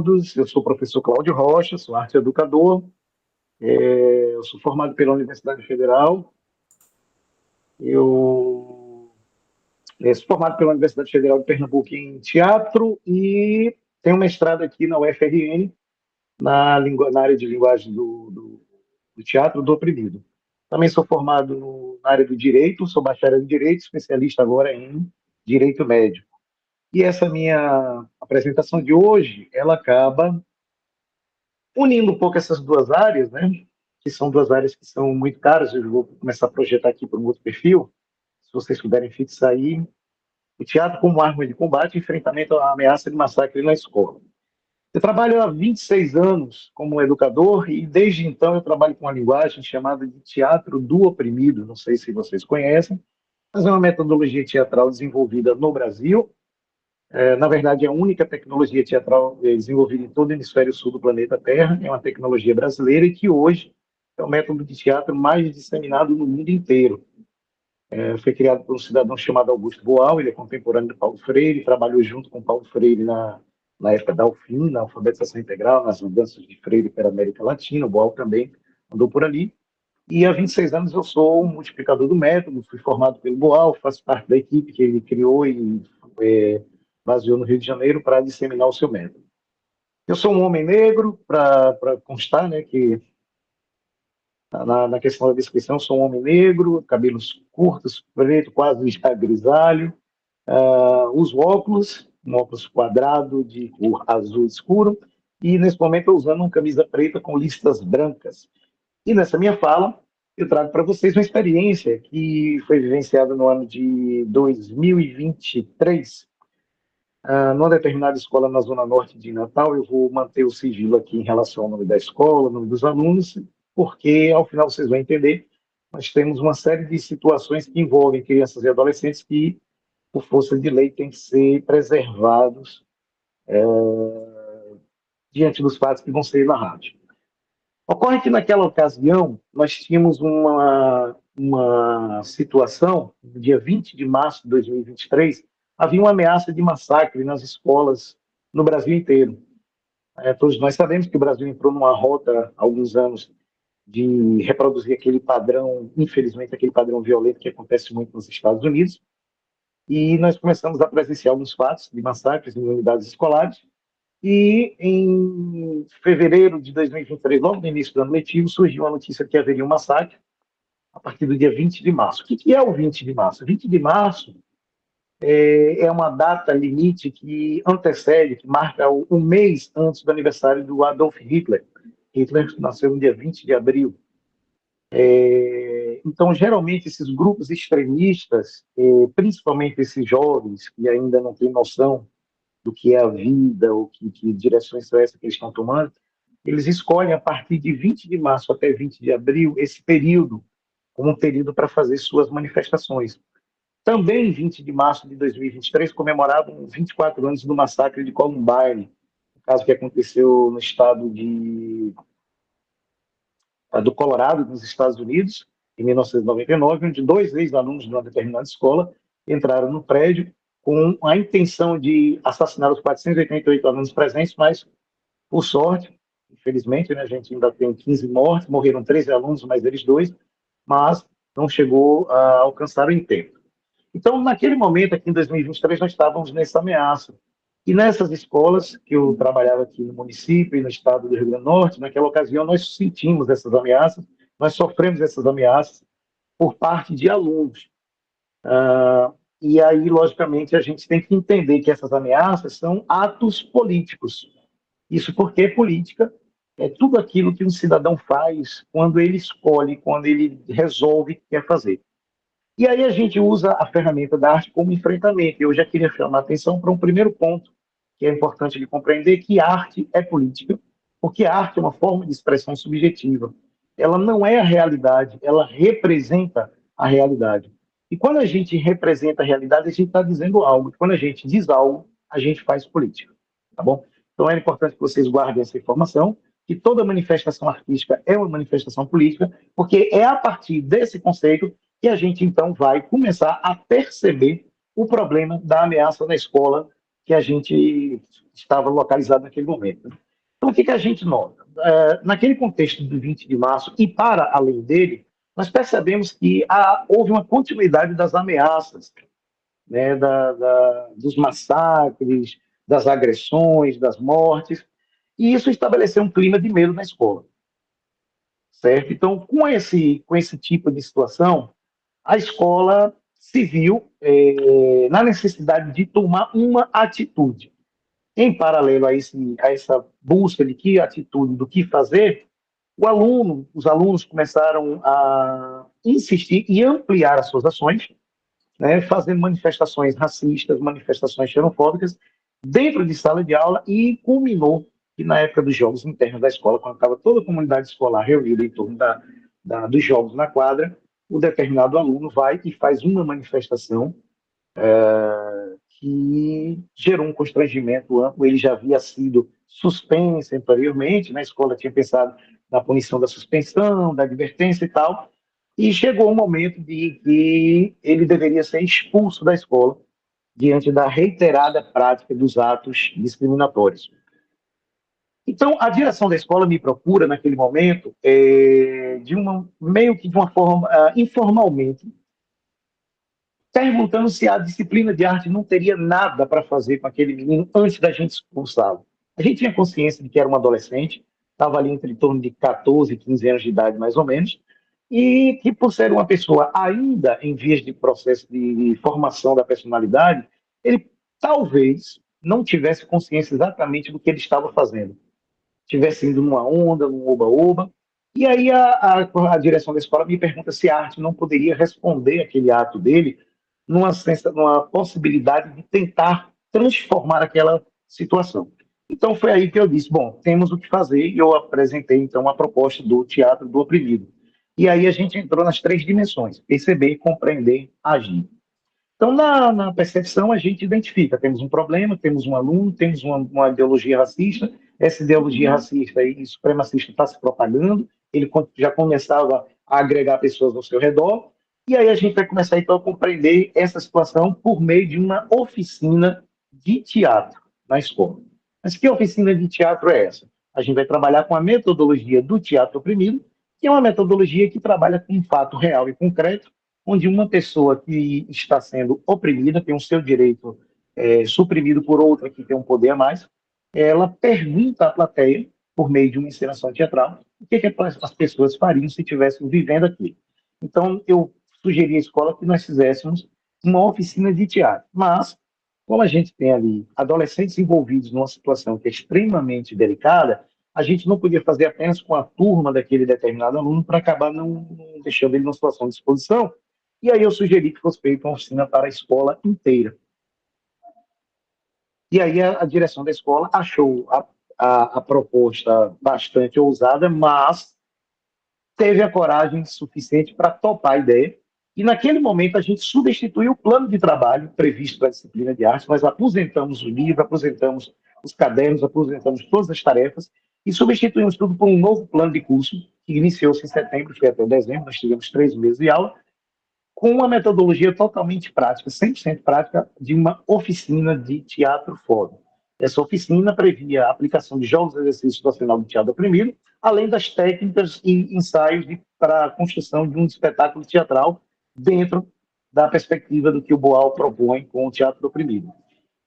todos. Eu sou o professor Cláudio Rocha, sou arte educador. Eu sou formado pela Universidade Federal. Eu sou formado pela Universidade Federal de Pernambuco em teatro e tenho mestrado aqui na UFRN, na área de linguagem do teatro do oprimido. Também sou formado na área do direito, sou bacharel em direito, especialista agora em direito médico. E essa minha apresentação de hoje, ela acaba unindo um pouco essas duas áreas, né? Que são duas áreas que são muito caras. Eu vou começar a projetar aqui para um outro perfil. Se vocês puderem fixar aí, o teatro como arma de combate, enfrentamento à ameaça de massacre na escola. Eu trabalho há 26 anos como educador e desde então eu trabalho com uma linguagem chamada de teatro do oprimido. Não sei se vocês conhecem, mas é uma metodologia teatral desenvolvida no Brasil. Na verdade, é a única tecnologia teatral desenvolvida em todo o hemisfério sul do planeta Terra. É uma tecnologia brasileira e que hoje é o método de teatro mais disseminado no mundo inteiro. Foi criado por um cidadão chamado Augusto Boal, ele é contemporâneo de Paulo Freire, trabalhou junto com Paulo Freire na época da UFIN, na alfabetização integral, nas mudanças de Freire pela América Latina. O Boal também andou por ali. E há 26 anos eu sou um multiplicador do método, fui formado pelo Boal, faço parte da equipe que ele criou e baseou no Rio de Janeiro para disseminar o seu método. Eu sou um homem negro, para constar, né, que na questão da descrição, sou um homem negro, cabelos curtos, preto, quase já grisalho, uso óculos, um óculos quadrado de cor azul escuro, e nesse momento eu usando uma camisa preta com listas brancas. E nessa minha fala, eu trago para vocês uma experiência que foi vivenciada no ano de 2023, numa determinada escola na zona norte de Natal. Eu vou manter o sigilo aqui em relação ao nome da escola, ao nome dos alunos, porque ao final vocês vão entender, nós temos uma série de situações que envolvem crianças e adolescentes que, por força de lei, têm que ser preservados diante dos fatos que vão ser narrados. Ocorre que naquela ocasião nós tínhamos uma situação, no dia 20 de março de 2023, havia uma ameaça de massacre nas escolas no Brasil inteiro. Todos nós sabemos que o Brasil entrou numa rota há alguns anos de reproduzir aquele padrão, infelizmente, aquele padrão violento que acontece muito nos Estados Unidos, e nós começamos a presenciar alguns fatos de massacres em unidades escolares, e em fevereiro de 2023, logo no início do ano letivo, surgiu a notícia de que haveria um massacre a partir do dia 20 de março. O que é o 20 de março? 20 de março é uma data limite que antecede, que marca um mês antes do aniversário do Adolf Hitler. Hitler nasceu no dia 20 de abril. Então, geralmente, esses grupos extremistas, principalmente esses jovens que ainda não têm noção do que é a vida, ou que direções são essas que eles estão tomando, eles escolhem a partir de 20 de março até 20 de abril esse período como um período para fazer suas manifestações. Também em 20 de março de 2023 comemoravam 24 anos do massacre de Columbine, um caso que aconteceu no estado do Colorado, nos Estados Unidos, em 1999, onde 2 ex-alunos de uma determinada escola entraram no prédio com a intenção de assassinar os 488 alunos presentes, mas, por sorte, infelizmente, né, a gente ainda tem 15 mortes, morreram 13 alunos, mais eles 2, mas não chegou a alcançar o intento. Então, naquele momento, aqui em 2023, nós estávamos nessa ameaça. E nessas escolas, que eu trabalhava aqui no município e no estado do Rio Grande do Norte, naquela ocasião nós sentimos essas ameaças, nós sofremos essas ameaças por parte de alunos. E aí, logicamente, a gente tem que entender que essas ameaças são atos políticos. Isso porque política é tudo aquilo que um cidadão faz quando ele escolhe, quando ele resolve que quer fazer. E aí a gente usa a ferramenta da arte como enfrentamento. Eu já queria chamar a atenção para um primeiro ponto que é importante de compreender, que arte é política, porque a arte é uma forma de expressão subjetiva. Ela não é a realidade, ela representa a realidade. E quando a gente representa a realidade, a gente está dizendo algo. E quando a gente diz algo, a gente faz política. Tá bom? Então é importante que vocês guardem essa informação, que toda manifestação artística é uma manifestação política, porque é a partir desse conceito que a gente, então, vai começar a perceber o problema da ameaça na escola, que a gente estava localizado naquele momento. Então, o que a gente nota? Naquele contexto do 20 de março e para além dele, nós percebemos que houve uma continuidade das ameaças, né, dos massacres, das agressões, das mortes, e isso estabeleceu um clima de medo na escola, certo? Então, com esse tipo de situação, a escola se viu na necessidade de tomar uma atitude. Em paralelo a essa busca de que atitude, do que fazer, os alunos começaram a insistir e ampliar as suas ações, né, fazendo manifestações racistas, manifestações xenofóbicas dentro de sala de aula e culminou que na época dos jogos internos da escola, quando estava toda a comunidade escolar reunida em torno dos jogos na quadra, um determinado aluno vai e faz uma manifestação que gerou um constrangimento amplo. Ele já havia sido suspenso anteriormente, na escola tinha pensado na punição da suspensão, da advertência e tal, e chegou o momento de que ele deveria ser expulso da escola diante da reiterada prática dos atos discriminatórios. Então, a direção da escola me procura naquele momento, meio que de uma forma informalmente, perguntando se a disciplina de arte não teria nada para fazer com aquele menino antes da gente expulsá-lo. A gente tinha consciência de que era um adolescente, estava ali entre em torno de 14, 15 anos de idade, mais ou menos, e que, por ser uma pessoa ainda em vias de processo de formação da personalidade, ele talvez não tivesse consciência exatamente do que ele estava fazendo. Estivesse indo numa onda, num oba-oba. E aí a direção da escola me pergunta se a arte não poderia responder aquele ato dele numa possibilidade de tentar transformar aquela situação. Então foi aí que eu disse, bom, temos o que fazer, e eu apresentei então a proposta do teatro do oprimido. E aí a gente entrou nas três dimensões: perceber, compreender, agir. Então, na percepção, a gente identifica, temos um problema, temos um aluno, temos uma ideologia racista, essa ideologia racista e supremacista está se propagando, ele já começava a agregar pessoas ao seu redor, e aí a gente vai começar, então, a compreender essa situação por meio de uma oficina de teatro na escola. Mas que oficina de teatro é essa? A gente vai trabalhar com a metodologia do teatro oprimido, que é uma metodologia que trabalha com um fato real e concreto, onde uma pessoa que está sendo oprimida, tem o seu direito suprimido por outra que tem um poder a mais, ela pergunta à plateia, por meio de uma encenação teatral, o que as pessoas fariam se estivessem vivendo aqui. Então, eu sugeri à escola que nós fizéssemos uma oficina de teatro, mas, como a gente tem ali adolescentes envolvidos numa situação que é extremamente delicada, a gente não podia fazer apenas com a turma daquele determinado aluno para acabar não deixando ele numa situação de exposição. E aí eu sugeri que fosse feita uma oficina para a escola inteira. E aí a direção da escola achou a proposta bastante ousada, mas teve a coragem suficiente para topar a ideia. E naquele momento a gente substituiu o plano de trabalho previsto para a disciplina de arte, nós aposentamos o livro, aposentamos os cadernos, aposentamos todas as tarefas e substituímos tudo por um novo plano de curso, que iniciou-se em setembro, foi até dezembro, nós tivemos 3 meses de aula, com uma metodologia totalmente prática, 100% prática, de uma oficina de teatro fórum. Essa oficina previa a aplicação de jogos e exercícios do final do teatro oprimido, além das técnicas e ensaios para a construção de um espetáculo teatral dentro da perspectiva do que o Boal propõe com o teatro oprimido.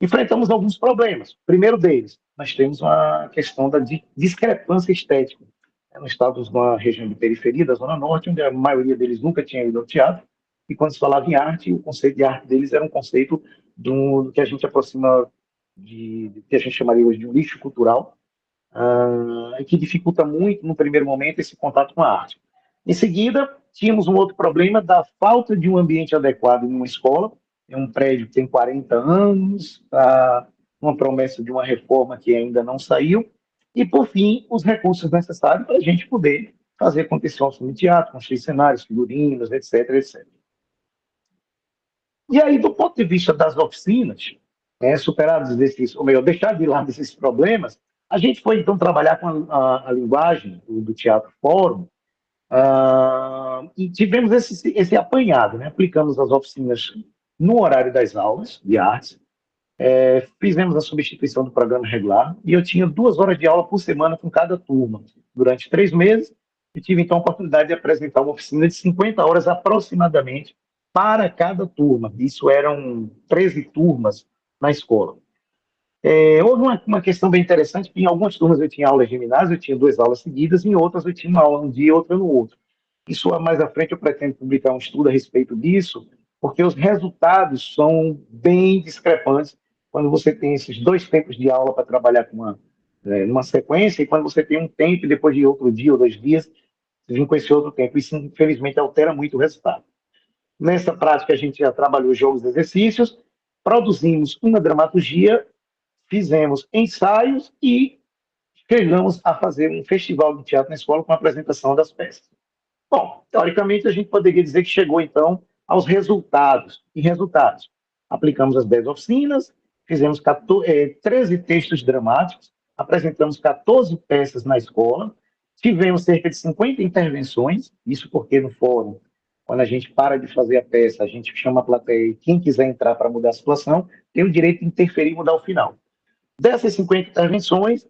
Enfrentamos alguns problemas. O primeiro deles, nós temos uma questão da discrepância estética. Nós estávamos numa região de periferia, da Zona Norte, onde a maioria deles nunca tinha ido ao teatro, e quando se falava em arte, o conceito de arte deles era um conceito do que a gente aproxima de que a gente chamaria hoje de um lixo cultural, que dificulta muito, no primeiro momento, esse contato com a arte. Em seguida, tínhamos um outro problema da falta de um ambiente adequado em uma escola. É um prédio que tem 40 anos, uma promessa de uma reforma que ainda não saiu, e, por fim, os recursos necessários para a gente poder fazer acontecer um filme de teatro, construir cenários, figurinos, etc, etc. E aí, do ponto de vista das oficinas, superados esses, ou melhor, deixar de lado esses problemas, a gente foi, então, trabalhar com a linguagem do teatro fórum, e tivemos esse apanhado, né? Aplicamos as oficinas no horário das aulas de artes, Fizemos a substituição do programa regular e eu tinha 2 horas de aula por semana com cada turma. Durante 3 meses, eu tive então a oportunidade de apresentar uma oficina de 50 horas aproximadamente para cada turma. Isso eram 13 turmas na escola. Houve uma questão bem interessante, que em algumas turmas eu tinha aula de ginásio, eu tinha 2 aulas seguidas, em outras eu tinha uma aula um dia e outra no outro. Isso mais à frente eu pretendo publicar um estudo a respeito disso, porque os resultados são bem discrepantes quando você tem esses 2 tempos de aula para trabalhar numa sequência, e quando você tem um tempo e depois de outro dia ou 2 dias, você vem com esse outro tempo. Isso, infelizmente, altera muito o resultado. Nessa prática, a gente já trabalhou jogos e exercícios, produzimos uma dramaturgia, fizemos ensaios e chegamos a fazer um festival de teatro na escola com a apresentação das peças. Bom, teoricamente, a gente poderia dizer que chegou, então, aos resultados. E resultados? Aplicamos as 10 oficinas, fizemos 13 textos dramáticos, apresentamos 14 peças na escola, tivemos cerca de 50 intervenções, isso porque no fórum, quando a gente para de fazer a peça, a gente chama a plateia e quem quiser entrar para mudar a situação tem o direito de interferir e mudar o final. Dessas 50 intervenções,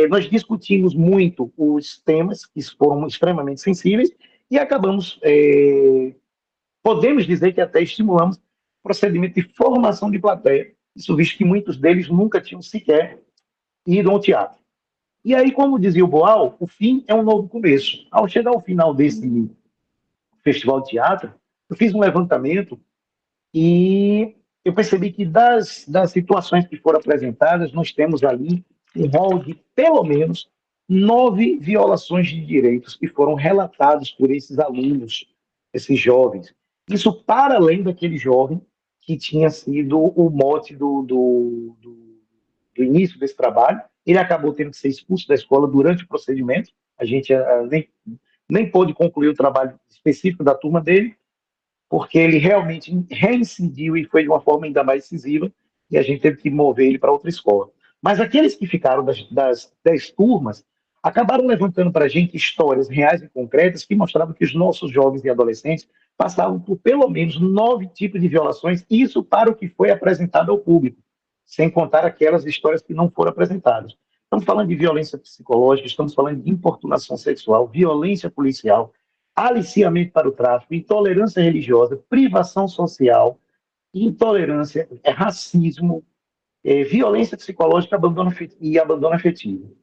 nós discutimos muito os temas que foram extremamente sensíveis e acabamos, podemos dizer que até estimulamos o procedimento de formação de plateia, isso visto que muitos deles nunca tinham sequer ido ao teatro. E aí, como dizia o Boal, o fim é um novo começo. Ao chegar ao final desse festival de teatro, eu fiz um levantamento e eu percebi que das situações que foram apresentadas, nós temos ali um rol de, pelo menos, 9 violações de direitos que foram relatados por esses alunos, esses jovens. Isso para além daquele jovem que tinha sido o mote do início desse trabalho. Ele acabou tendo que ser expulso da escola durante o procedimento. A gente nem pôde concluir o trabalho específico da turma dele, porque ele realmente reincidiu e foi de uma forma ainda mais decisiva, e a gente teve que mover ele para outra escola. Mas aqueles que ficaram das 10 turmas acabaram levantando para a gente histórias reais e concretas que mostravam que os nossos jovens e adolescentes passavam por pelo menos 9 tipos de violações, isso para o que foi apresentado ao público, sem contar aquelas histórias que não foram apresentadas. Estamos falando de violência psicológica, estamos falando de importunação sexual, violência policial, aliciamento para o tráfico, intolerância religiosa, privação social, intolerância, racismo, violência psicológica e abandono afetivo.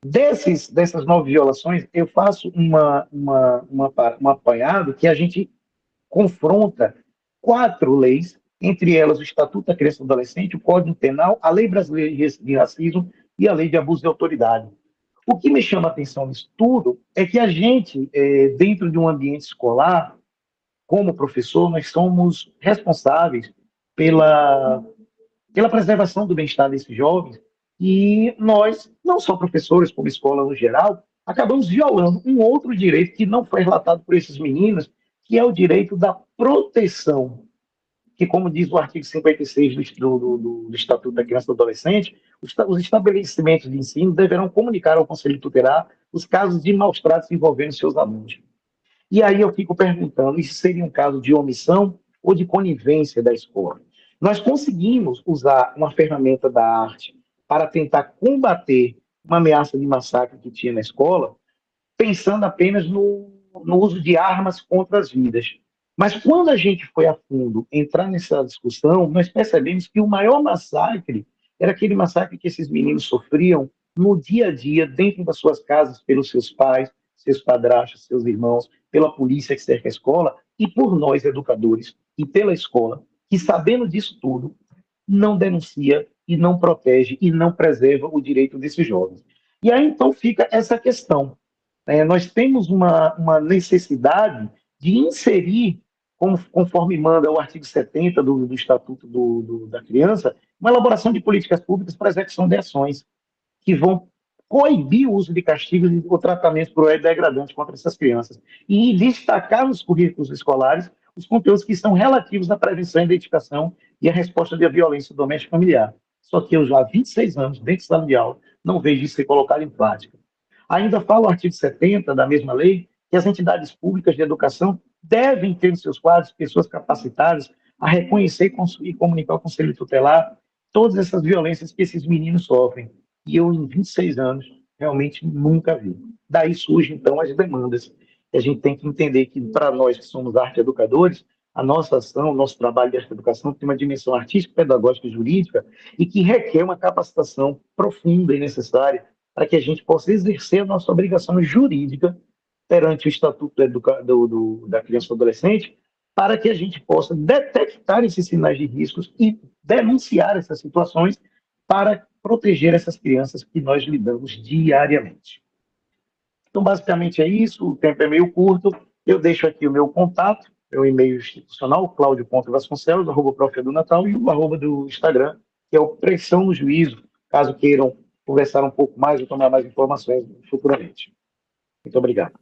Dessas 9 violações, eu faço um apanhado que a gente confronta 4 leis, entre elas o Estatuto da Criança e do Adolescente, o Código Penal, a Lei Brasileira de Racismo e a Lei de Abuso de Autoridade. O que me chama a atenção nisso tudo é que a gente, dentro de um ambiente escolar, como professor, nós somos responsáveis pela, pela preservação do bem-estar desses jovens e nós, não só professores, como escola no geral, acabamos violando um outro direito que não foi relatado por esses meninos, que é o direito da proteção, que, como diz o artigo 56 do Estatuto da Criança e do Adolescente, os estabelecimentos de ensino deverão comunicar ao Conselho Tutelar os casos de maus-tratos envolvendo seus alunos. E aí eu fico perguntando, isso seria um caso de omissão ou de conivência da escola? Nós conseguimos usar uma ferramenta da arte para tentar combater uma ameaça de massacre que tinha na escola, pensando apenas no uso de armas contra as vidas. Mas quando a gente foi a fundo entrar nessa discussão, nós percebemos que o maior massacre era aquele massacre que esses meninos sofriam no dia a dia, dentro das suas casas, pelos seus pais, seus padrastos, seus irmãos, pela polícia que cerca a escola e por nós, educadores, e pela escola, que sabendo disso tudo, não denuncia e não protege e não preserva o direito desses jovens. E aí então fica essa questão. Nós temos uma necessidade de inserir, conforme manda o artigo 70 do Estatuto da Criança, uma elaboração de políticas públicas para a execução de ações que vão coibir o uso de castigos ou tratamentos cruéis e degradantes contra essas crianças e destacar nos currículos escolares os conteúdos que são relativos à prevenção, identificação e à resposta à violência doméstica e familiar. Só que eu já há 26 anos, dentro de sala de aula, não vejo isso ser colocado em prática. Ainda fala o artigo 70 da mesma lei que as entidades públicas de educação devem ter em seus quadros pessoas capacitadas a reconhecer e comunicar ao Conselho Tutelar todas essas violências que esses meninos sofrem. E eu, em 26 anos, realmente nunca vi. Daí surgem, então, as demandas. E a gente tem que entender que, para nós que somos arte-educadores, a nossa ação, o nosso trabalho de arte-educação tem uma dimensão artística, pedagógica e jurídica e que requer uma capacitação profunda e necessária para que a gente possa exercer a nossa obrigação jurídica perante o Estatuto da Criança e do Adolescente, para que a gente possa detectar esses sinais de riscos e denunciar essas situações para proteger essas crianças que nós lidamos diariamente. Então, basicamente é isso, o tempo é meio curto, eu deixo aqui o meu contato, meu e-mail institucional, claudio.vasconcelos, @prof.edunatal, e o arroba do Instagram, que é o Pressão no Juízo, caso queiram conversar um pouco mais ou tomar mais informações futuramente. Muito obrigado.